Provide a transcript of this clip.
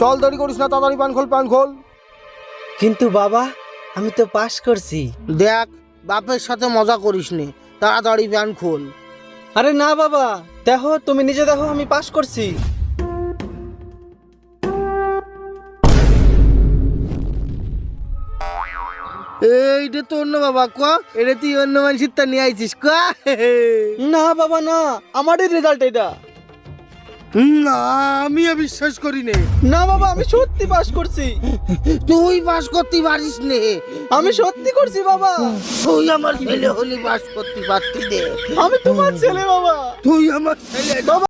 চল, দেরি করিস না, তাড়াতাড়ি প্যান খোল। কিন্তু বাবা, আমি তো পাস করছি। দেখ, বাপের সাথে মজা করিস নে, তাড়াতাড়ি প্যান খোল। আরে না বাবা, দেখো, তুমি নিজে দেখো আমি পাস করছি। এইটা তো অন্য বাবা, কোয়া এটা তুই অন্য মানুষের তা নিয়ে আইছিস, কোয়া। না বাবা না, আমারই রেজাল্ট এটা। না, আমিও বিশ্বাস করি নে। না বাবা, আমি সত্যি পাস করছি। তুই পাস করতে পারিস নে। আমি সত্যি করছি বাবা। তুই আমার ছেলে হলি পাস করতে পারতি দে। আমি তোমার ছেলে বাবা। তুই আমার ছেলে। বাবা